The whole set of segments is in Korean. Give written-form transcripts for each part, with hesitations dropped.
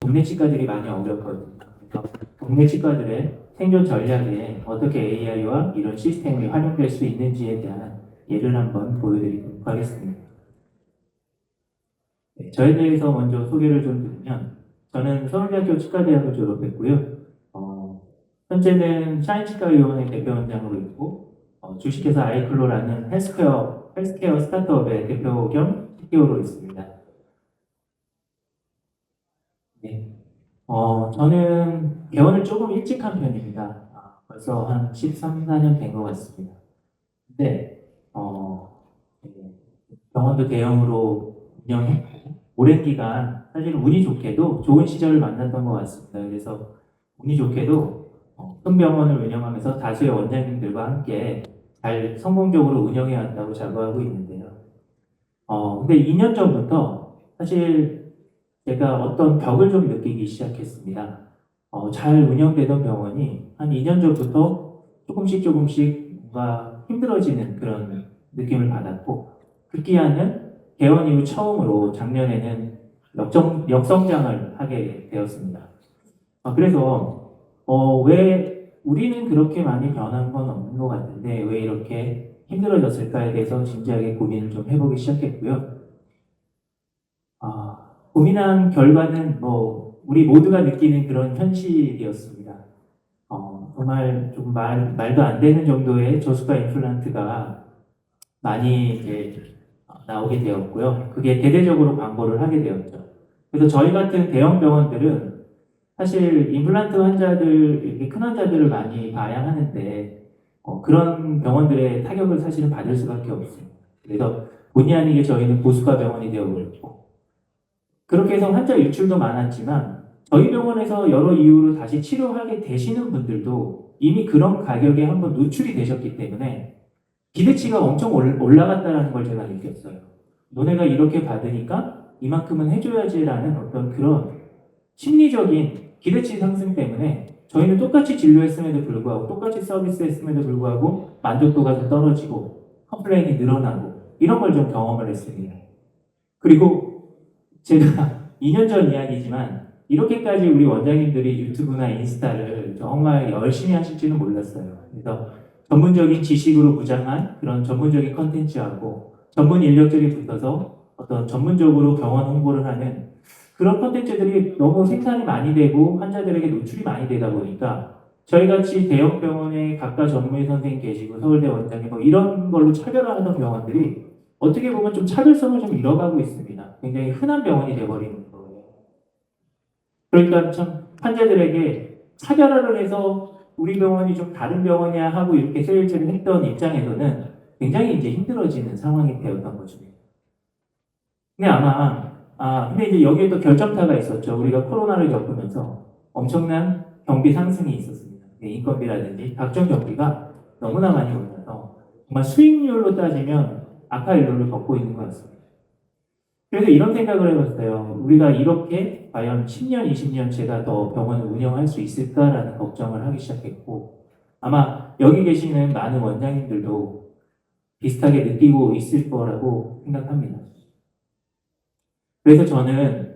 동네 치과들이 많이 어렵거든요. 그래서 동네 치과들의 생존 전략에 어떻게 AI와 이런 시스템이 활용될 수 있는지에 대한 예를 한번 보여드리도록 하겠습니다. 네, 저에 대해서 먼저 소개를 좀 드리면, 저는 서울대학교 치과대학을 졸업했고요. 현재는 샤인치과의원회 대표원장으로 있고, 주식회사 아이클로라는 헬스케어 스타트업의 대표 겸 CTO로 있습니다. 네. 저는 개원을 조금 일찍 한 편입니다. 벌써 한 13, 14년 된 것 같습니다. 근데, 네, 병원도 대형으로 운영했고, 오랜 기간 사실 운이 좋게도 좋은 시절을 만났던 것 같습니다. 그래서 운이 좋게도 큰 병원을 운영하면서 다수의 원장님들과 함께 잘 성공적으로 운영해 왔다고 자부하고 있는데요. 근데 2년 전부터 사실 제가 어떤 벽을 좀 느끼기 시작했습니다. 잘 운영되던 병원이 한 2년 전부터 조금씩 뭔가 힘들어지는 그런 느낌을 받았고, 급기야는 개원 이후 처음으로 작년에는 역성장을 하게 되었습니다. 그래서 왜 우리는 그렇게 많이 변한 건 없는 것 같은데 왜 이렇게 힘들어졌을까에 대해서 진지하게 고민을 좀 해보기 시작했고요. 고민한 결과는 우리 모두가 느끼는 그런 현실이었습니다. 정말 좀 말도 안 되는 정도의 저수가 임플란트가 많이 이제 나오게 되었고요. 그게 대대적으로 광고를 하게 되었죠. 그래서 저희 같은 대형 병원들은 사실 임플란트 환자들, 이렇게 큰 환자들을 많이 봐야 하는데, 그런 병원들의 타격을 사실은 받을 수밖에 없습니다. 그래서 본의 아니게 저희는 보수가 병원이 되어버렸고, 그렇게 해서 환자 유출도 많았지만, 저희 병원에서 여러 이유로 다시 치료하게 되시는 분들도 이미 그런 가격에 한번 노출이 되셨기 때문에 기대치가 엄청 올라갔다는 걸 제가 느꼈어요. 너네가 이렇게 받으니까 이만큼은 해줘야지라는 어떤 그런 심리적인 기대치 상승 때문에 저희는 똑같이 진료했음에도 불구하고 똑같이 서비스했음에도 불구하고 만족도가 좀 떨어지고 컴플레인이 늘어나고 이런 걸 좀 경험을 했습니다. 그리고 제가 2년 전 이야기지만 이렇게까지 우리 원장님들이 유튜브나 인스타를 정말 열심히 하실지는 몰랐어요. 그래서 전문적인 지식으로 무장한 그런 전문적인 컨텐츠하고 전문 인력들이 붙어서 어떤 전문적으로 병원 홍보를 하는 그런 컨텐츠들이 너무 생산이 많이 되고 환자들에게 노출이 많이 되다 보니까 저희같이 대형 병원에 각각 전문의 선생님 계시고 서울대 원장님 이런 걸로 차별화하던 병원들이 어떻게 보면 좀 차별성을 좀 잃어가고 있습니다. 굉장히 흔한 병원이 되어버리는 거예요. 그러니까 참 환자들에게 차별화를 해서 우리 병원이 좀 다른 병원이야 하고 이렇게 세일즈를 했던 입장에서는 굉장히 이제 힘들어지는 상황이 되었던 거죠. 근데 근데 이제 여기에 또 결정타가 있었죠. 우리가 코로나를 겪으면서 엄청난 경비 상승이 있었습니다. 인건비라든지 각종 경비가 너무나 많이 올라서 정말 수익률로 따지면 악화일로를 걷고 있는 것 같습니다. 그래서 이런 생각을 해봤어요. 우리가 이렇게 과연 10년, 20년 제가 더 병원을 운영할 수 있을까라는 걱정을 하기 시작했고, 아마 여기 계시는 많은 원장님들도 비슷하게 느끼고 있을 거라고 생각합니다. 그래서 저는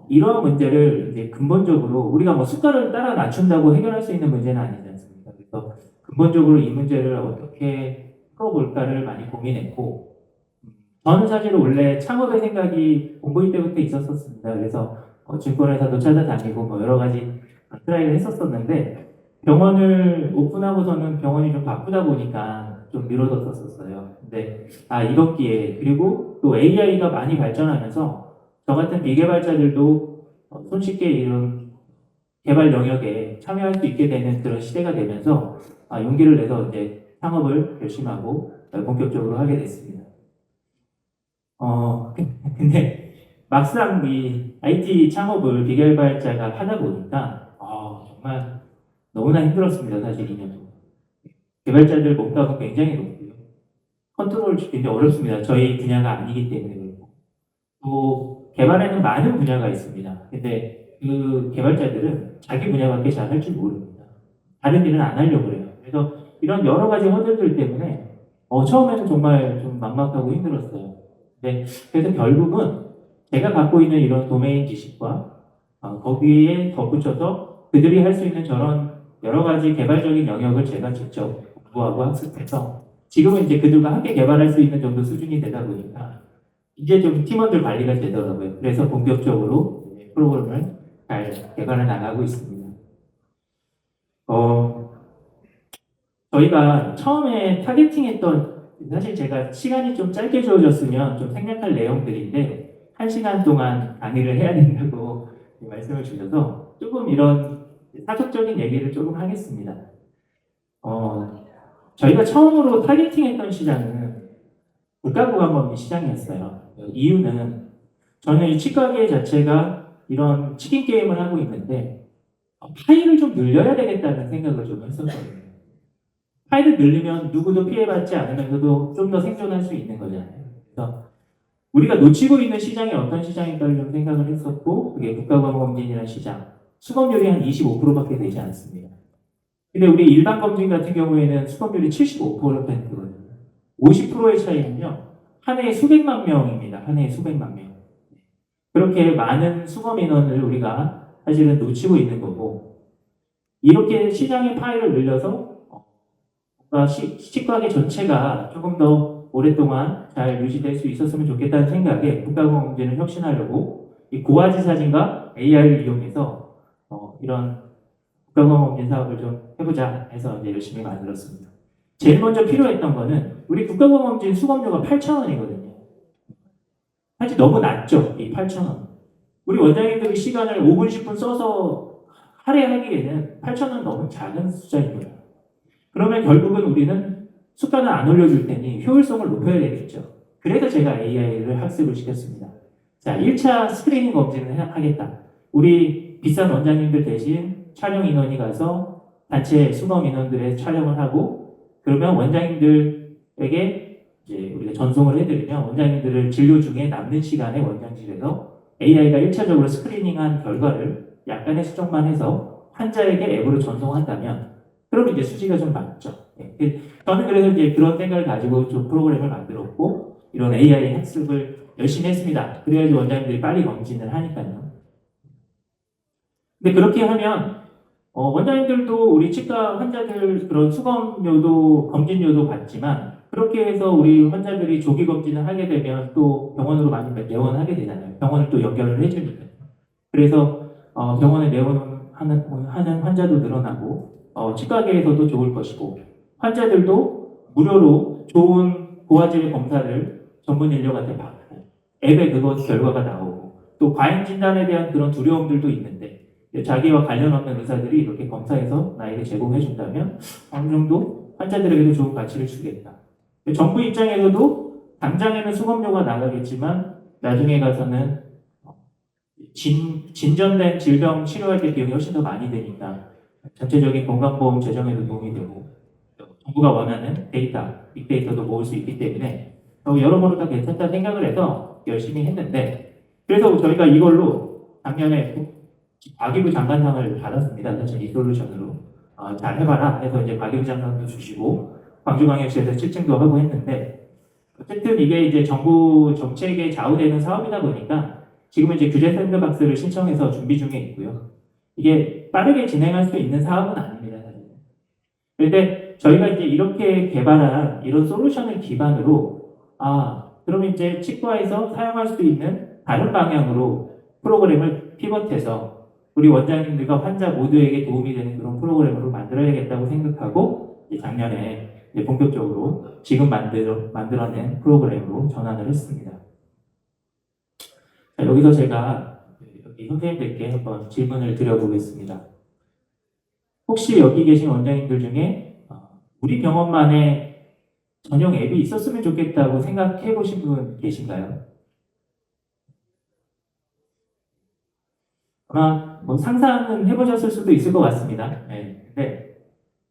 이러한 문제를 이제 근본적으로 우리가 뭐 숫자를 따라 낮춘다고 해결할 수 있는 문제는 아니지 않습니까? 그래서 근본적으로 이 문제를 어떻게 풀어볼까를 많이 고민했고, 저는 사실 원래 창업의 생각이 공부일 때부터 있었습니다. 그래서 증권회사도 찾아다니고 여러 가지 트라이를 했었었는데 병원을 오픈하고서는 병원이 좀 바쁘다 보니까 좀 미뤄뒀었어요. 근데 이번 기회에 그리고 또 AI가 많이 발전하면서 저 같은 비개발자들도 손쉽게 이런 개발 영역에 참여할 수 있게 되는 그런 시대가 되면서 용기를 내서 이제 창업을 결심하고 본격적으로 하게 됐습니다. 근데 막상 이 IT 창업을 비개발자가 하다 보니까 정말 너무나 힘들었습니다. 사실 2년 동안. 개발자들 몸값은 굉장히 높고요. 컨트롤 굉장히 어렵습니다. 저희 분야가 아니기 때문에 그렇고. 또 개발에는 많은 분야가 있습니다. 근데 그 개발자들은 자기 분야밖에 잘 할 줄 모릅니다. 다른 일은 안 하려고 해요. 그래서 이런 여러 가지 허들들 때문에 처음에는 정말 좀 막막하고 힘들었어요. 그래서 결국은 제가 갖고 있는 이런 도메인 지식과 거기에 덧붙여서 그들이 할 수 있는 저런 여러 가지 개발적인 영역을 제가 직접 공부하고 학습해서 지금은 이제 그들과 함께 개발할 수 있는 정도 수준이 되다 보니까 이제 좀 팀원들 관리가 되더라고요. 그래서 본격적으로 이제 프로그램을 잘 개발해 나가고 있습니다. 어, 저희가 처음에 타겟팅했던 사실 제가 시간이 좀 짧게 주어졌으면 좀 생략할 내용들인데 1시간 동안 강의를 해야 된다고 말씀을 주셔서 조금 이런 사적적인 얘기를 조금 하겠습니다. 저희가 처음으로 타겟팅했던 시장은 국가보안법인 시장이었어요. 이유는 저는 이 치과계 자체가 이런 치킨 게임을 하고 있는데 파일을 좀 늘려야 되겠다는 생각을 좀 했었거든요. 파일을 늘리면 누구도 피해받지 않으면서도 좀 더 생존할 수 있는 거잖아요. 그래서 우리가 놓치고 있는 시장이 어떤 시장인가를 좀 생각을 했었고 그게 국가보안검진이라는 시장 수검률이 한 25%밖에 되지 않습니다. 근데 우리 일반 검진 같은 경우에는 수검률이 75%거든요. 50%의 차이는요. 한 해에 수백만 명입니다. 한 해에 수백만 명. 그렇게 많은 수검 인원을 우리가 사실은 놓치고 있는 거고 이렇게 시장의 파일을 늘려서 치과계 전체가 조금 더 오랫동안 잘 유지될 수 있었으면 좋겠다는 생각에 국가공무원을 혁신하려고 이 고화질 사진과 AI를 이용해서 이런 국가공무원 사업을 좀 해보자 해서 이제 열심히 만들었습니다. 제일 먼저 필요했던 거는 우리 국가공무원 수검료가 8,000원이거든요. 사실 너무 낮죠, 이 8,000원. 우리 원장님들이 시간을 5분, 10분 써서 할애하기에는 8,000원 너무 작은 숫자입니다. 그러면 결국은 우리는 수가는 안 올려줄 테니 효율성을 높여야 되겠죠. 그래서 제가 AI를 학습을 시켰습니다. 자, 1차 스크리닝 검진을 하겠다. 우리 비싼 원장님들 대신 촬영 인원이 가서 단체 수검 인원들의 촬영을 하고 그러면 원장님들에게 이제 우리가 전송을 해드리면 원장님들을 진료 중에 남는 시간에 원장실에서 AI가 1차적으로 스크리닝한 결과를 약간의 수정만 해서 환자에게 앱으로 전송한다면 그럼 이제 수지가 좀 맞죠. 저는 그래서 이제 그런 생각을 가지고 좀 프로그램을 만들었고 이런 AI 학습을 열심히 했습니다. 그래야지 원장님들이 빨리 검진을 하니까요. 근데 그렇게 하면 원장님들도 우리 치과 환자들 그런 수검료도 검진료도 받지만 그렇게 해서 우리 환자들이 조기 검진을 하게 되면 또 병원으로 많이 내원하게 되잖아요. 병원을 또 연결을 해주니까. 그래서 병원에 내원하는 환자도 늘어나고 치과계에서도 좋을 것이고 환자들도 무료로 좋은 고화질 검사를 전문 인력한테 받고 앱에 그것 결과가 나오고 또 과잉 진단에 대한 그런 두려움들도 있는데 자기와 관련 없는 의사들이 이렇게 검사해서 나에게 제공해 준다면 어느 정도 환자들에게도 좋은 가치를 주겠다. 정부 입장에서도 당장에는 수검료가 나가겠지만 나중에 가서는 진전된 질병 치료할 때 비용이 훨씬 더 많이 되니까 전체적인 건강보험 재정에도 도움이 되고 정부가 원하는 데이터, 빅데이터도 모을 수 있기 때문에 여러모로 다 괜찮다 생각을 해서 열심히 했는데 그래서 저희가 이걸로 작년에 과기부 장관상을 받았습니다. 사실 이 솔루션으로 잘 해봐라 해서 이제 과기부 장관도 주시고 광주광역시에서 7층도 하고 했는데 어쨌든 이게 이제 정부 정책에 좌우되는 사업이다 보니까 지금은 이제 규제 샌드박스를 신청해서 준비 중에 있고요. 이게 빠르게 진행할 수 있는 사업은 아닙니다. 사실. 그런데 저희가 이제 이렇게 개발한 이런 솔루션을 기반으로 그러면 이제 치과에서 사용할 수 있는 다른 방향으로 프로그램을 피벗해서 우리 원장님들과 환자 모두에게 도움이 되는 그런 프로그램으로 만들어야겠다고 생각하고 작년에 본격적으로 지금 만들어낸 프로그램으로 전환을 했습니다. 자, 여기서 제가 여기 선생님들께 한번 질문을 드려보겠습니다. 혹시 여기 계신 원장님들 중에 우리 병원만의 전용 앱이 있었으면 좋겠다고 생각해 보신 분 계신가요? 아마 뭐 상상은 해보셨을 수도 있을 것 같습니다. 네. 근데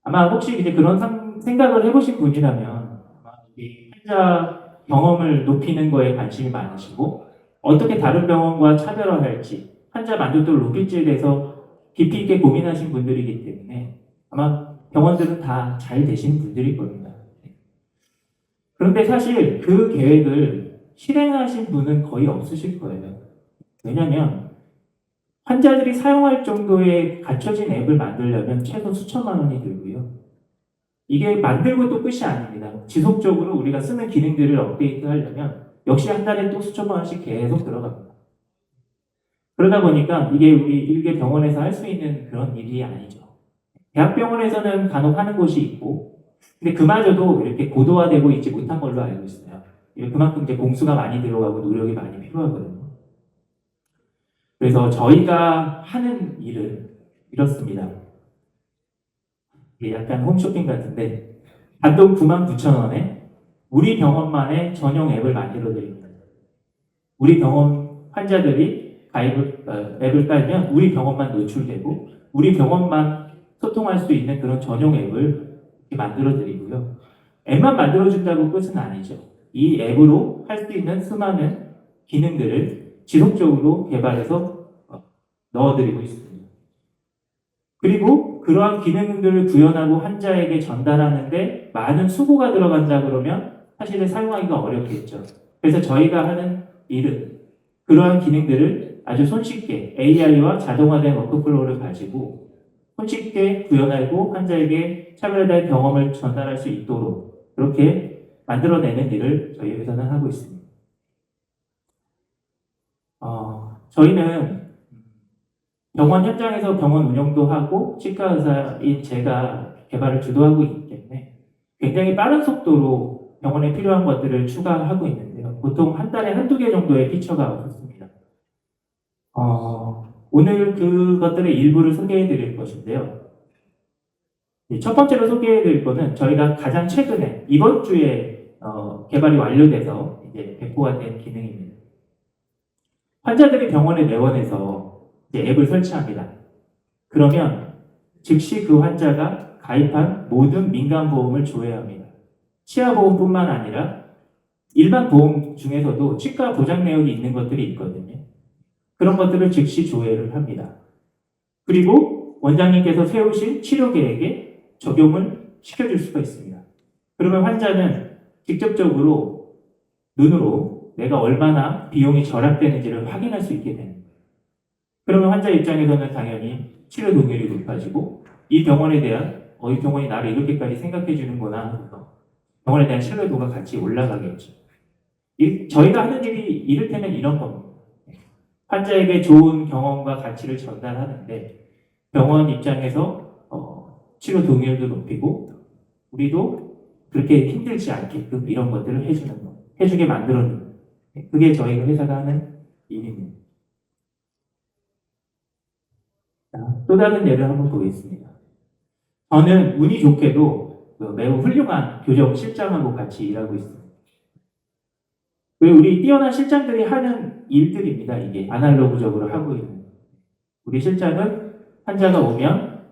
아마 혹시 이제 그런 생각을 해보신 분이라면 아마 이 환자 경험을 높이는 거에 관심이 많으시고 어떻게 다른 병원과 차별화할지 환자 만족도를 높일지에 대해서 깊이 있게 고민하신 분들이기 때문에 아마 병원들은 다 잘 되신 분들일 겁니다. 그런데 사실 그 계획을 실행하신 분은 거의 없으실 거예요. 왜냐하면 환자들이 사용할 정도의 갖춰진 앱을 만들려면 최소 수천만 원이 들고요. 이게 만들고 또 끝이 아닙니다. 지속적으로 우리가 쓰는 기능들을 업데이트하려면 역시 한 달에 또 수천만 원씩 계속 들어갑니다. 그러다 보니까 이게 우리 일개 병원에서 할 수 있는 그런 일이 아니죠. 대학병원에서는 간혹 하는 곳이 있고, 근데 그마저도 이렇게 고도화되고 있지 못한 걸로 알고 있어요. 그만큼 이제 공수가 많이 들어가고 노력이 많이 필요하거든요. 그래서 저희가 하는 일은 이렇습니다. 이게 약간 홈쇼핑 같은데, 단돈 99,000원에 우리 병원만의 전용 앱을 만들어 드립니다. 우리 병원 환자들이 앱을 깔면 우리 병원만 노출되고, 우리 병원만 소통할 수 있는 그런 전용 앱을 만들어 드리고요. 앱만 만들어준다고 끝은 아니죠. 이 앱으로 할 수 있는 수많은 기능들을 지속적으로 개발해서 넣어드리고 있습니다. 그리고 그러한 기능들을 구현하고 환자에게 전달하는데 많은 수고가 들어간다 그러면 사실은 사용하기가 어렵겠죠. 그래서 저희가 하는 일은 그러한 기능들을 아주 손쉽게 AI와 자동화된 워크플로우를 가지고 손쉽게 구현하고 환자에게 차별화된 경험을 전달할 수 있도록 그렇게 만들어내는 일을 저희 회사는 하고 있습니다. 저희는 병원 현장에서 병원 운영도 하고 치과 의사인 제가 개발을 주도하고 있기 때문에 굉장히 빠른 속도로 병원에 필요한 것들을 추가하고 있는데요. 보통 한 달에 한두 개 정도의 피처가 없습니다. 오늘 그것들의 일부를 소개해 드릴 것인데요. 첫 번째로 소개해 드릴 거는 저희가 가장 최근에 이번 주에 개발이 완료돼서 이제 배포가 된 기능입니다. 환자들이 병원에 내원해서 이제 앱을 설치합니다. 그러면 즉시 그 환자가 가입한 모든 민간보험을 조회합니다. 치아보험뿐만 아니라 일반 보험 중에서도 치과 보장 내역이 있는 것들이 있거든요. 그런 것들을 즉시 조회를 합니다. 그리고 원장님께서 세우신 치료 계획에 적용을 시켜줄 수가 있습니다. 그러면 환자는 직접적으로 눈으로 내가 얼마나 비용이 절약되는지를 확인할 수 있게 됩니다. 그러면 환자 입장에서는 당연히 치료 동의율이 높아지고 이 병원에 대한 이 병원이 나를 이렇게까지 생각해 주는구나 하면서 병원에 대한 신뢰도가 같이 올라가겠죠. 저희가 하는 일이 이를테면 이런 겁니다. 환자에게 좋은 경험과 가치를 전달하는데 병원 입장에서 치료 동의율도 높이고 우리도 그렇게 힘들지 않게끔 이런 것들을 해주는 거, 해주게 만들어주는 거. 그게 저희 회사가 하는 일입니다. 자, 또 다른 예를 한번 보겠습니다. 저는 운이 좋게도 매우 훌륭한 교정 실장하고 같이 일하고 있습니다. 우리 뛰어난 실장들이 하는 일들입니다. 이게 아날로그적으로 하고 있는. 우리 실장은 환자가 오면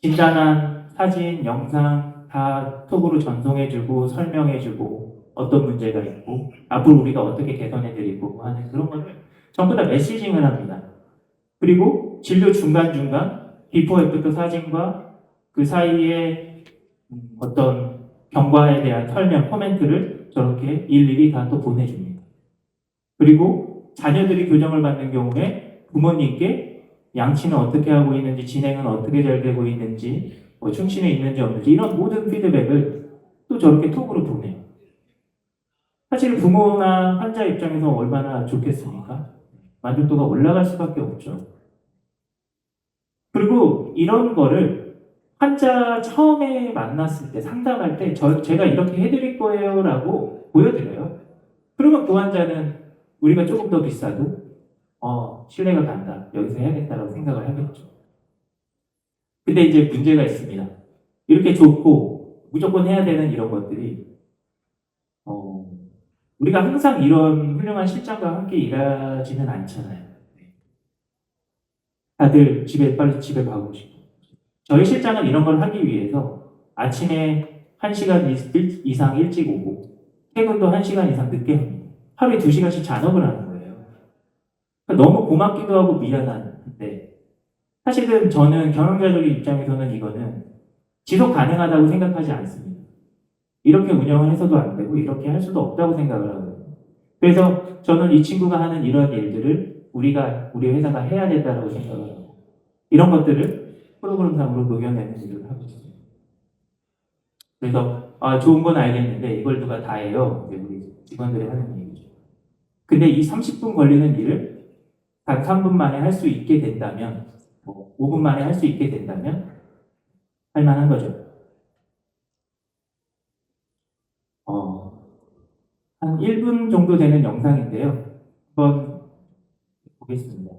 진단한 사진, 영상 다 톡으로 전송해주고 설명해주고 어떤 문제가 있고 앞으로 우리가 어떻게 개선해드리고 하는 그런 거를 전부 다 메시징을 합니다. 그리고 진료 중간중간 비포 애프터 사진과 그 사이에 어떤 경과에 대한 설명, 코멘트를 저렇게 일일이 다 또 보내줍니다. 그리고 자녀들이 교정을 받는 경우에 부모님께 양치는 어떻게 하고 있는지, 진행은 어떻게 잘 되고 있는지, 충신에 있는지 없는지 이런 모든 피드백을 또 저렇게 톡으로 보내요. 사실 부모나 환자 입장에서 얼마나 좋겠습니까? 만족도가 올라갈 수밖에 없죠. 그리고 이런 거를 환자 처음에 만났을 때 상담할 때 제가 이렇게 해드릴 거예요 라고 보여드려요. 그러면 그 환자는 우리가 조금 더 비싸도 신뢰가 간다. 여기서 해야겠다라고 생각을 하겠죠. 근데 이제 문제가 있습니다. 이렇게 좋고 무조건 해야 되는 이런 것들이 우리가 항상 이런 훌륭한 실장과 함께 일하지는 않잖아요. 다들 빨리 집에 가고 싶고. 저희 실장은 이런 걸 하기 위해서 아침에 1시간 이상 일찍 오고 퇴근도 1시간 이상 늦게 합니다. 하루에 2시간씩 잔업을 하는 거예요. 그러니까 너무 고맙기도 하고 미안한데 사실은 저는 경영자적인 입장에서는 이거는 지속 가능하다고 생각하지 않습니다. 이렇게 운영을 해서도 안 되고 이렇게 할 수도 없다고 생각을 하거든요. 그래서 저는 이 친구가 하는 이런 일들을 우리 회사가 해야 된다고 생각을 하고 이런 것들을 프로그램상으로 녹여내는 일을 하고 있습니다. 그래서 좋은 건 알겠는데 이걸 누가 다 해요? 이제 우리 직원들이 하는 얘기죠. 근데 이 30분 걸리는 일을 단 3분 만에 할 수 있게 된다면, 뭐 5분 만에 할 수 있게 된다면 할 만한 거죠. 한 1분 정도 되는 영상인데요. 한번 보겠습니다.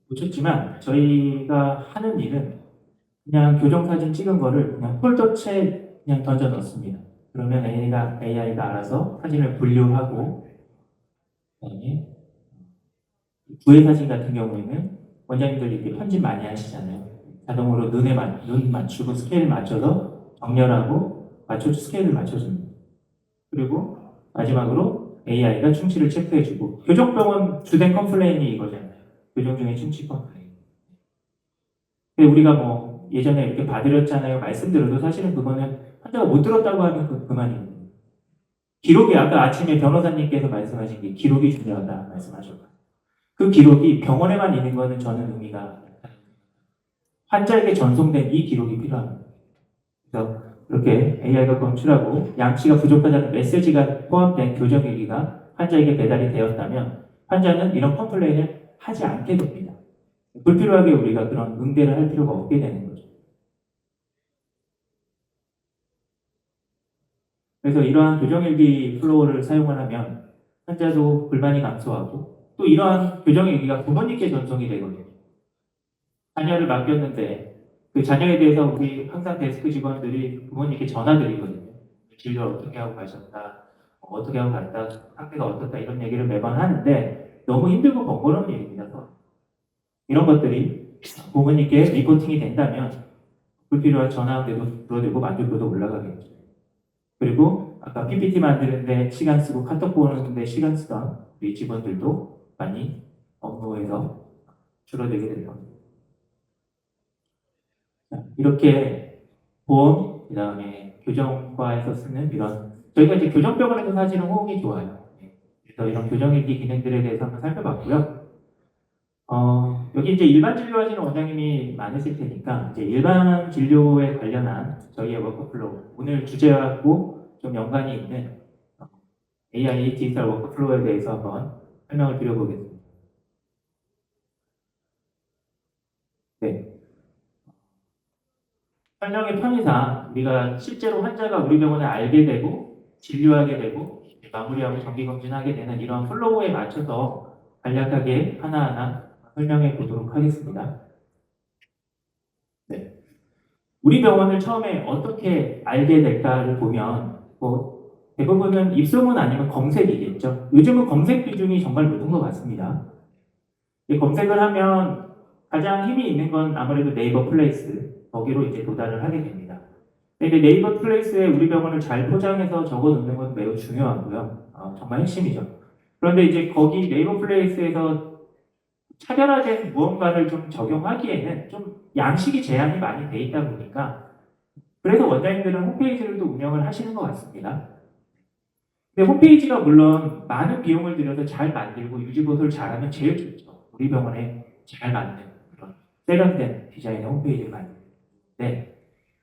보셨지만 저희가 하는 일은 그냥 교정사진 찍은 거를 그냥 폴더채 그냥 던져 넣습니다. 그러면 AI가 알아서 사진을 분류하고, 그다음에 구애 사진 같은 경우에는 원장님들 이렇게 편집 많이 하시잖아요. 자동으로 눈 맞추고 스케일 맞춰서 정렬하고 스케일을 맞춰줍니다. 그리고 마지막으로 AI가 충치를 체크해주고, 교정병원 주된 컴플레인이 이거잖아요. 교정 중에 충치 컴플레인. 근데 우리가 뭐 예전에 이렇게 봐드렸잖아요. 말씀드려도 사실은 그거는 환자가 못 들었다고 하면 그만입니다. 기록이 아까 아침에 변호사님께서 말씀하신 게 기록이 중요하다 말씀하셨고, 그 기록이 병원에만 있는 거는 저는 의미가, 환자에게 전송된 이 기록이 필요합니다. 그래서 이렇게 AI가 검출하고 양치가 부족하다는 메시지가 포함된 교정일기가 환자에게 배달이 되었다면 환자는 이런 컴플레인을 하지 않게 됩니다. 불필요하게 우리가 그런 응대를 할 필요가 없게 되는 거죠. 그래서 이러한 교정일기 플로우를 사용을 하면 환자도 불만이 감소하고, 또 이러한 교정일기가 부모님께 전송이 되거든요. 자녀를 맡겼는데 그 자녀에 대해서 우리 항상 데스크 직원들이 부모님께 전화드리거든요. 진료 어떻게 하고 가셨다, 어떻게 하고 갔다, 상태가 어떻다, 이런 얘기를 매번 하는데 너무 힘들고 번거로운 얘기입니다. 이런 것들이 부모님께 리포팅이 된다면 불필요한 전화대도 줄어들고 만족도도 올라가겠죠. 그리고 아까 PPT 만드는데 시간 쓰고 카톡 보는데 시간 쓰던 우리 직원들도 많이 업무에서 줄어들게 될 겁니다. 이렇게 보험, 그 다음에 교정과에서 쓰는 저희가 이제 교정병원에서 사실은 호응이 좋아요. 그래서 이런 교정일기 기능들에 대해서 한번 살펴봤고요. 여기 이제 일반 진료하시는 원장님이 많으실 테니까 이제 일반 진료에 관련한 저희의 워크플로우, 오늘 주제하고 좀 연관이 있는 AI 디지털 워크플로우에 대해서 한번 설명을 드려보겠습니다. 네. 설명의 편의상 우리가 실제로 환자가 우리 병원에 알게 되고 진료하게 되고 마무리하고 정기검진하게 되는 이런 플로우에 맞춰서 간략하게 하나하나 설명해 보도록 하겠습니다. 네. 우리 병원을 처음에 어떻게 알게 될까를 보면 뭐 대부분은 입소문 아니면 검색이겠죠. 요즘은 검색 비중이 정말 높은 것 같습니다. 검색을 하면 가장 힘이 있는 건 아무래도 네이버 플레이스, 거기로 이제 도달을 하게 됩니다. 근데 네이버 플레이스에 우리 병원을 잘 포장해서 적어 놓는 건 매우 중요하고요. 정말 핵심이죠. 그런데 이제 거기 네이버 플레이스에서 차별화된 무언가를 좀 적용하기에는 좀 양식이 제한이 많이 돼 있다 보니까, 그래서 원장님들은 홈페이지를 또 운영을 하시는 것 같습니다. 근데 홈페이지가 물론 많은 비용을 들여서 잘 만들고 유지보수를 잘하면 제일 좋죠. 우리 병원에 잘 맞는 그런 세련된 디자인의 홈페이지를 만드는데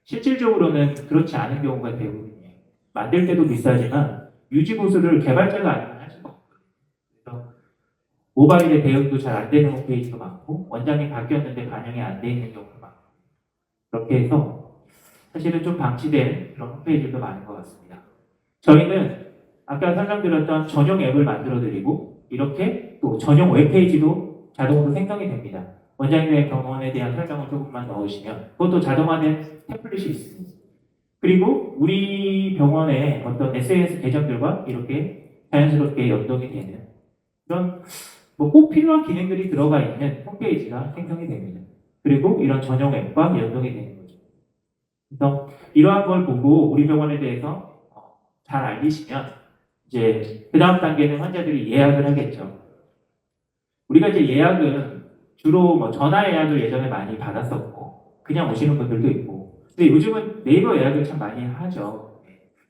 실질적으로는 그렇지 않은 경우가 대부분이에요. 만들 때도 비싸지만 유지보수를 개발자가 아니면 할 수가 없어요. 그래서 모바일에 대응도 잘 안 되는 홈페이지도 많고 원장이 바뀌었는데 반영이 안 돼 있는 경우도 많고 그렇게 해서 사실은 좀 방치된 그런 홈페이지도 많은 것 같습니다. 저희는 아까 설명드렸던 전용 앱을 만들어 드리고 이렇게 또 전용 웹페이지도 자동으로 생성이 됩니다. 원장님의 병원에 대한 설명을 조금만 넣으시면 그것도 자동화된 템플릿이 있습니다. 그리고 우리 병원의 어떤 SNS 계정들과 이렇게 자연스럽게 연동이 되는 그런 뭐 꼭 필요한 기능들이 들어가 있는 홈페이지가 생성이 됩니다. 그리고 이런 전용 앱과 연동이 되는 거죠. 그래서 이러한 걸 보고 우리 병원에 대해서 잘 알리시면 이제 그 다음 단계는 환자들이 예약을 하겠죠. 우리가 이제 예약은 주로 뭐 전화 예약을 예전에 많이 받았었고 그냥 오시는 분들도 있고 근데 요즘은 네이버 예약을 참 많이 하죠.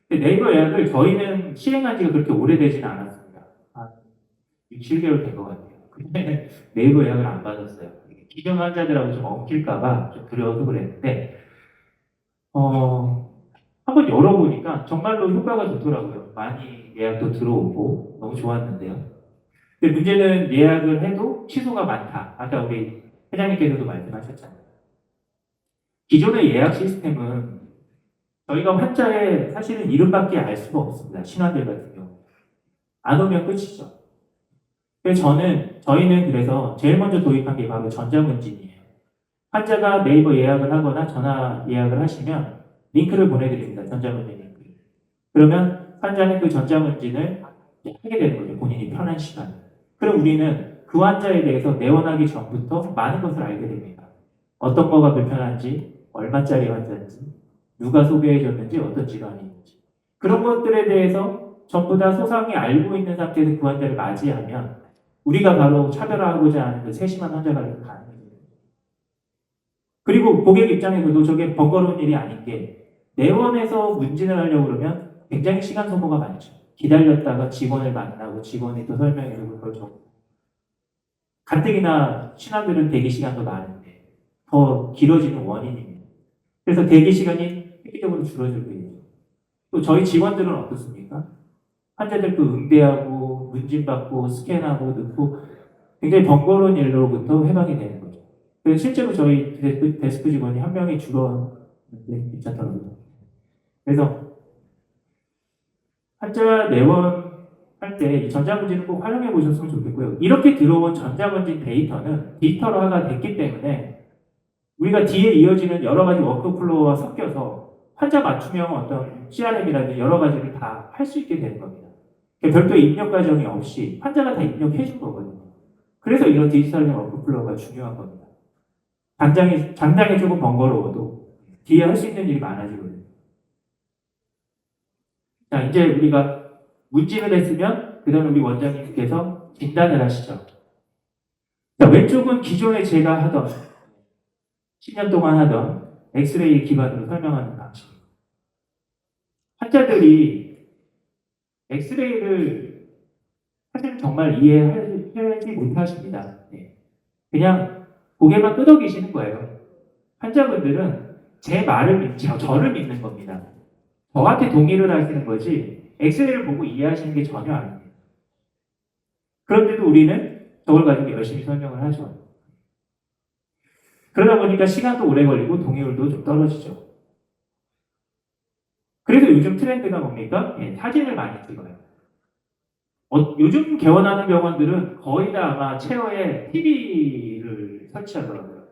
근데 네이버 예약을 저희는 시행한 지가 그렇게 오래되지는 않았습니다. 한 6, 7개월 된 것 같아요. 근데 네이버 예약을 안 받았어요. 기존 환자들하고 좀 엉킬까봐 좀 두려워서 그랬는데 한번 열어보니까 정말로 효과가 좋더라고요. 많이 예약도 들어오고 너무 좋았는데요. 근데 문제는 예약을 해도 취소가 많다. 아까 우리 회장님께서도 말씀하셨잖아요. 기존의 예약 시스템은 저희가 환자의 사실은 이름밖에 알 수가 없습니다. 신환들 같은 경우. 안 오면 끝이죠. 그래서 저희는 그래서 제일 먼저 도입한 게 바로 전자문진이에요. 환자가 네이버 예약을 하거나 전화 예약을 하시면 링크를 보내드립니다. 전자문진 링크. 그러면 환자는 그 전자문진을 하게 되는 거죠. 본인이 편한 시간. 그럼 우리는 그 환자에 대해서 내원하기 전부터 많은 것을 알게 됩니다. 어떤 거가 불편한지, 얼마짜리 환자인지, 누가 소개해줬는지, 어떤 질환이 있는지. 그런 것들에 대해서 전부 다 소상히 알고 있는 상태에서 그 환자를 맞이하면 우리가 바로 차별화하고자 하는 그 세심한 환자가 가능해져요. 그리고 고객 입장에서도 저게 번거로운 일이 아닌 게 내원에서 문진을 하려고 그러면 굉장히 시간 소모가 많죠. 기다렸다가 직원을 만나고 직원이 또 설명해주고 그걸 좀 가뜩이나 신환들은 대기 시간도 많은데 더 길어지는 원인입니다. 그래서 대기 시간이 획기적으로 줄어들고 있죠. 또 저희 직원들은 어떻습니까? 환자들 그 응대하고 문진받고 스캔하고 넣고 굉장히 번거로운 일로부터 해방이 되는 거죠. 그래서 실제로 저희 데스크 직원이 한 명이 줄었는데 괜찮더라고요. 그래서 환자 내원할 때 이 전자문진을 꼭 활용해 보셨으면 좋겠고요. 이렇게 들어온 전자문진 데이터는 디지털화가 됐기 때문에 우리가 뒤에 이어지는 여러 가지 워크플로우와 섞여서 환자 맞춤형 어떤 CRM이라든지 여러 가지를 다 할 수 있게 되는 겁니다. 별도 입력 과정이 없이 환자가 다 입력해 준 거거든요. 그래서 이런 디지털적 워크플로우가 중요한 겁니다. 당장에 조금 번거로워도 뒤에 할 수 있는 일이 많아지거든요. 자, 이제 우리가 문진을 했으면 그 다음에 우리 원장님께서 진단을 하시죠. 자, 왼쪽은 기존에 제가 하던 10년 동안 하던 엑스레이 기반으로 설명하는 방식입니다. 환자들이 엑스레이를 사실 정말 이해하지 못하십니다. 네. 그냥 고개만 끄덕이시는 거예요. 환자분들은 제 말을 저를 믿는 겁니다. 저한테 동의를 하시는 거지 엑스레이를 보고 이해하시는 게 전혀 아닙니다. 그런데도 우리는 저걸 가지고 열심히 설명을 하죠. 그러다 보니까 시간도 오래 걸리고 동의율도 좀 떨어지죠. 그래서 요즘 트렌드가 뭡니까? 네, 사진을 많이 찍어요. 요즘 개원하는 병원들은 거의 다 아마 체어에 TV를 설치하더라고요.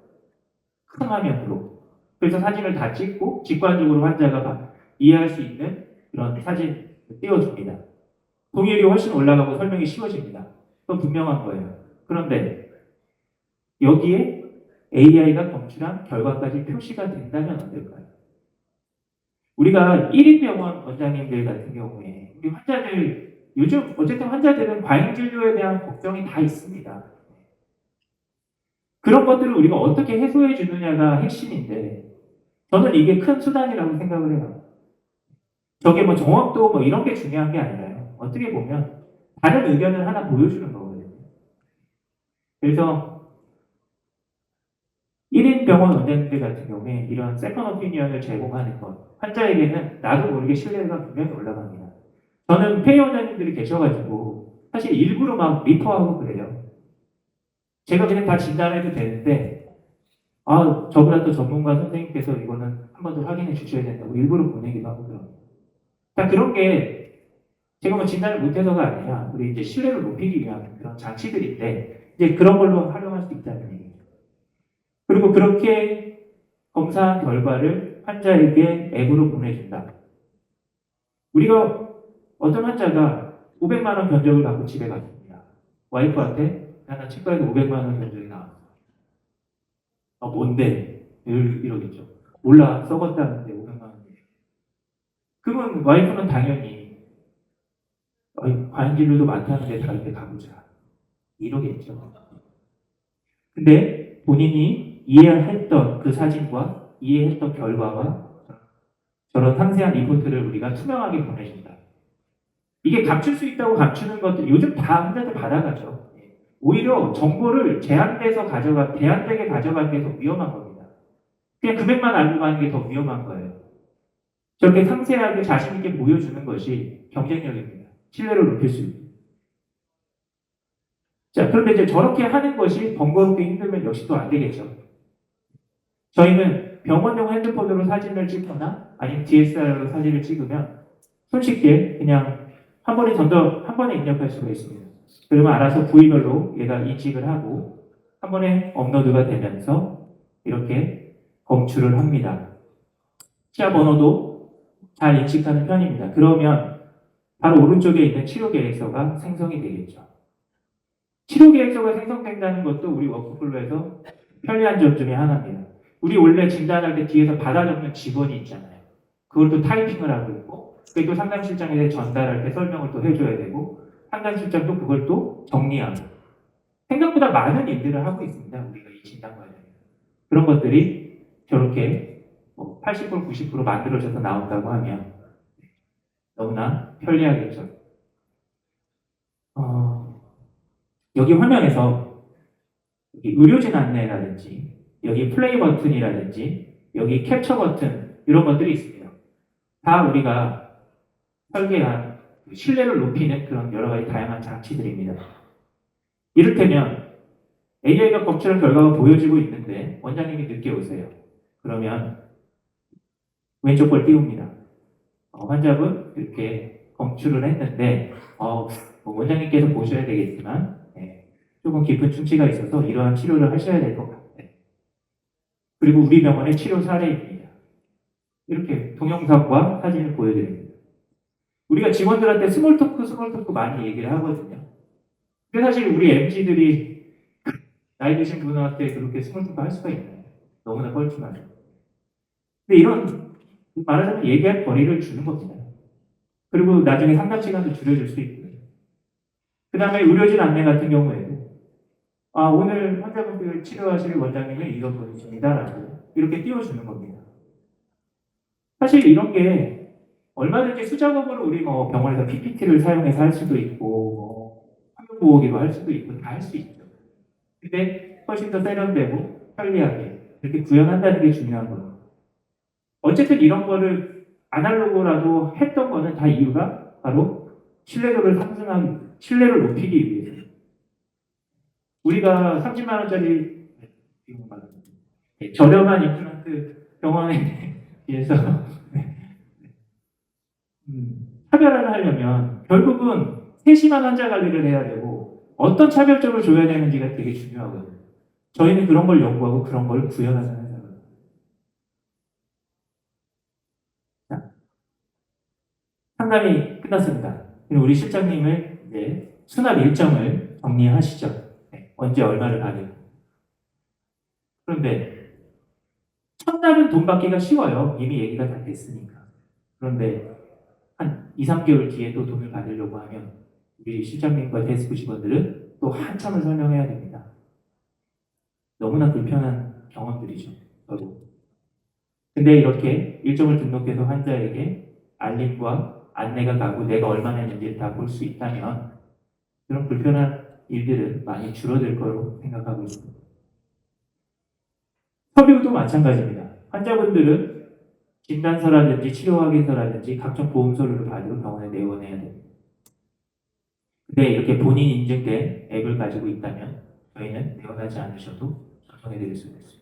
큰 화면으로. 그래서 사진을 다 찍고 직관적으로 환자가 이해할 수 있는 그런 사진을 띄워줍니다. 동의율이 훨씬 올라가고 설명이 쉬워집니다. 그건 분명한 거예요. 그런데 여기에 AI가 검출한 결과까지 표시가 된다면 어떨까요? 우리가 1인 병원 원장님들 같은 경우에 우리 환자들 요즘 어쨌든 환자들은 과잉 진료에 대한 걱정이 다 있습니다. 그런 것들을 우리가 어떻게 해소해 주느냐가 핵심인데 저는 이게 큰 수단이라고 생각을 해요. 저게 뭐 정확도 뭐 이런 게 중요한 게 아니라요. 어떻게 보면 다른 의견을 하나 보여주는 거거든요. 그래서 1인 병원 원장님들 같은 경우에 이런 세컨 오피니언을 제공하는 것, 환자에게는 나도 모르게 신뢰가 분명히 올라갑니다. 저는 페이 원장님들이 계셔가지고 사실 일부러 막 리퍼하고 그래요. 제가 그냥 다 진단해도 되는데 저보다 더 전문가 선생님께서 이거는 한 번 더 확인해 주셔야 된다고 일부러 보내기도 하고 그래요. 다 그런 게 제가 뭐 진단을 못해서가 아니라 우리 이제 신뢰를 높이기 위한 그런 장치들인데 이제 그런 걸로 활용할 수 있다는 얘기죠. 그리고 그렇게 검사한 결과를 환자에게 앱으로 보내준다. 우리가 어떤 환자가 500만 원 견적을 갖고 집에 갔습니다. 와이프한테 나 치과에서 500만 원 견적이 나왔어. 뭔데? 이러겠죠. 몰라, 썩었다는데 500만 원. 그러면 와이프는 당연히 과잉진료도 많다는데 다른 데 가보자. 이러겠죠. 근데 본인이 이해했던 그 사진과 이해했던 결과와 저런 상세한 리포트를 우리가 투명하게 보내준다. 이게 감출 수 있다고 감추는 것들 요즘 다 환자들 받아가죠. 오히려 정보를 제한되게 가져가는 게 더 위험한 겁니다. 그냥 금액만 알고 가는 게 더 위험한 거예요. 저렇게 상세하게 자신있게 보여주는 것이 경쟁력입니다. 신뢰를 높일 수 있고. 자, 그런데 이제 저렇게 하는 것이 번거롭게 힘들면 역시 또 안 되겠죠. 저희는 병원용 핸드폰으로 사진을 찍거나 아니면 DSLR로 사진을 찍으면 손쉽게 그냥 한 번에 입력할 수가 있습니다. 그러면 알아서 부위별로 얘가 인식을 하고 한 번에 업로드가 되면서 이렇게 검출을 합니다. 치아 번호도 잘 인식하는 편입니다. 그러면 바로 오른쪽에 있는 치료 계획서가 생성이 되겠죠. 치료 계획서가 생성된다는 것도 우리 워크플로에서 편리한 점 중에 하나입니다. 우리 원래 진단할 때 뒤에서 받아 적는 직원이 있잖아요. 그걸 또 타이핑을 하고 있고, 그리고 상담실장에 전달할 때 설명을 또 해줘야 되고, 상담실장도 그걸 또 정리하고. 생각보다 많은 일들을 하고 있습니다. 우리가 이 진단 과정에. 그런 것들이 저렇게 80% 90% 만들어져서 나온다고 하면 너무나 편리하겠죠. 여기 화면에서 여기 의료진 안내라든지 여기 플레이 버튼이라든지 여기 캡처 버튼 이런 것들이 있습니다. 다 우리가 설계한 신뢰를 높이는 그런 여러 가지 다양한 장치들입니다. 이를테면 AI가 검출한 결과가 보여지고 있는데 원장님이 늦게 오세요. 그러면 왼쪽 걸 띄웁니다. 환자분 이렇게 검출을 했는데 원장님께서 보셔야 되겠지만 조금 깊은 충치가 있어서 이러한 치료를 하셔야 될 것 같아요. 그리고 우리 병원의 치료 사례입니다. 이렇게 동영상과 사진을 보여드립니다. 우리가 직원들한테 스몰 토크 많이 얘기를 하거든요. 근데 사실 우리 MZ들이 나이 드신 분한테 그렇게 스몰 토크 할 수가 있나요? 너무나 뻘쭘하죠. 근데 이런 말하자면 얘기할 거리를 주는 겁니다. 그리고 나중에 상담 시간도 줄여줄 수 있고요. 그 다음에 의료진 안내 같은 경우에도 오늘 환자분들 치료하실 원장님은 이런 분이십니다라고 이렇게 띄워주는 겁니다. 사실 이런 게 얼마든지 수작업으로 우리 병원에서 PPT를 사용해서 할 수도 있고 화면 보호기로 할 수도 있고 다 할 수 있죠. 근데 훨씬 더 세련되고 편리하게 이렇게 구현한다는 게 중요한 거예요. 어쨌든 이런 거를 아날로그라도 했던 거는 다 이유가 바로 신뢰를 높이기 위해서. 우리가 30만 원짜리 저렴한 임플란트 병원에 비해서 차별화를 하려면 결국은 세심한 환자 관리를 해야 되고 어떤 차별점을 줘야 되는지가 되게 중요하거든요. 저희는 그런 걸 연구하고 그런 걸 구현하는 회사거든요. 자, 상담이 끝났습니다. 우리 실장님을 이제 수납 일정을 정리하시죠. 언제 얼마를 받을까. 그런데 첫날은 돈 받기가 쉬워요. 이미 얘기가 다 됐으니까. 그런데 한 2, 3개월 뒤에 또 돈을 받으려고 하면 우리 실장님과 데스크 직원들은 또 한참을 설명해야 됩니다. 너무나 불편한 경험들이죠. 저도. 근데 이렇게 일정을 등록해서 환자에게 알림과 안내가 가고 내가 얼마나 했는지를 다 볼 수 있다면 그런 불편한 일들은 많이 줄어들 거로 생각하고 있습니다. 서류도 마찬가지입니다. 환자분들은 진단서라든지 치료 확인서라든지 각종 보험 서류를 가지고 병원에 내원해야 됩니다. 근데 이렇게 본인 인증된 앱을 가지고 있다면 저희는 내원하지 않으셔도 작성해 드릴 수 있습니다.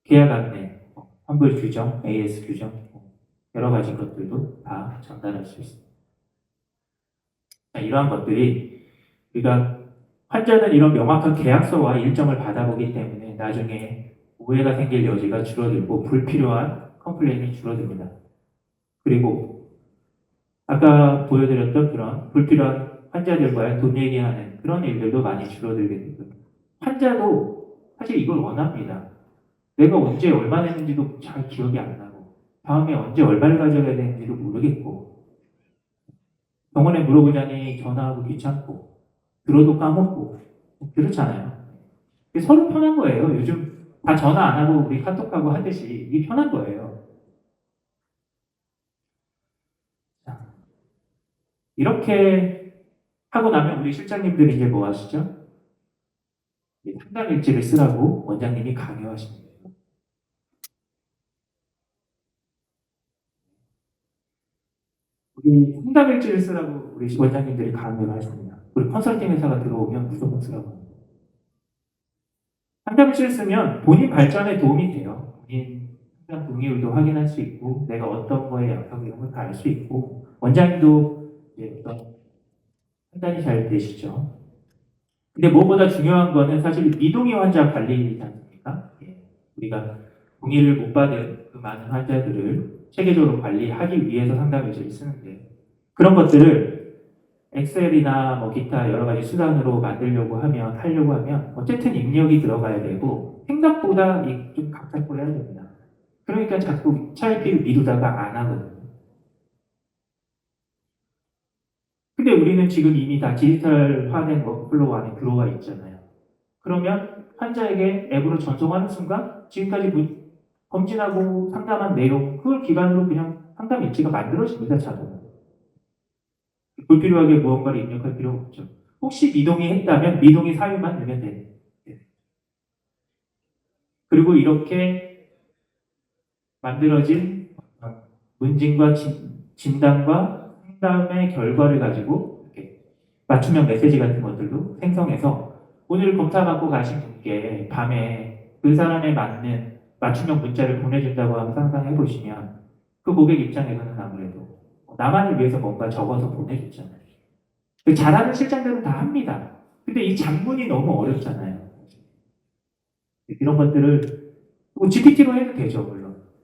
계약 안내, 환불 규정, AS 규정, 여러 가지 것들도 다 전달할 수 있습니다. 이러한 것들이 우리가 환자는 이런 명확한 계약서와 일정을 받아보기 때문에 나중에 오해가 생길 여지가 줄어들고 불필요한 컴플레인이 줄어듭니다. 그리고 아까 보여드렸던 그런 불필요한 환자들과의 돈 얘기하는 그런 일들도 많이 줄어들게 되고요. 환자도 사실 이걸 원합니다. 내가 언제 얼마 냈는지도 잘 기억이 안 나고 다음에 언제 얼마를 가져가야 되는지도 모르겠고 병원에 물어보자니 전화하고 귀찮고 들어도 까먹고 그렇잖아요. 서로 편한 거예요. 요즘 다 전화 안 하고 우리 카톡하고 하듯이 이게 편한 거예요. 자, 이렇게 하고 나면 우리 실장님들이 이제 뭐 하시죠? 상담 일지를 쓰라고 원장님이 강요하십니다. 우리 상담 일지를 쓰라고 우리 원장님들이 강요를 하십니다. 우리 컨설팅 회사가 들어오면 무조건 쓰라고 합니다. 상담 일지를 쓰면 본인 발전에 도움이 돼요. 본인 상담 동의율도 확인할 수 있고 내가 어떤 거에 약하고 이런 걸 다 알 수 있고 원장님도 이제 어떤 판단이 잘 되시죠. 근데 무엇보다 중요한 거는 사실 미동의 환자 관리이지 않습니까? 우리가 동의를 못 받은 그 많은 환자들을 체계적으로 관리하기 위해서 상담 일지를 쓰는데 그런 것들을 엑셀이나 뭐 기타 여러 가지 수단으로 하려고 하면 어쨌든 입력이 들어가야 되고 생각보다 좀 각잡고 해야 됩니다. 그러니까 자꾸 차일피일 미루다가 안 하거든요. 근데 우리는 지금 이미 다 디지털화된 워크플로우 안에 들어와 있잖아요. 그러면 환자에게 앱으로 전송하는 순간 지금까지 검진하고 상담한 내용 그걸 기반으로 그냥 상담 일지가 만들어집니다. 자동으로. 불필요하게 무언가를 입력할 필요가 없죠. 혹시 미동이 했다면 미동의 사유만 넣으면 돼요. 그리고 이렇게 만들어진 문진과 진단과 상담의 결과를 가지고 이렇게 맞춤형 메시지 같은 것들도 생성해서 오늘 검사받고 가신 분께 밤에 그 사람에 맞는 맞춤형 문자를 보내준다고 하면 상상해 보시면 그 고객 입장에서는 아무래도 나만을 위해서 뭔가 적어서 보내줬잖아요. 잘하는 실장들은 다 합니다. 근데 이 장문이 너무 어렵잖아요. 이런 것들을 GPT로 해도 되죠, 물론.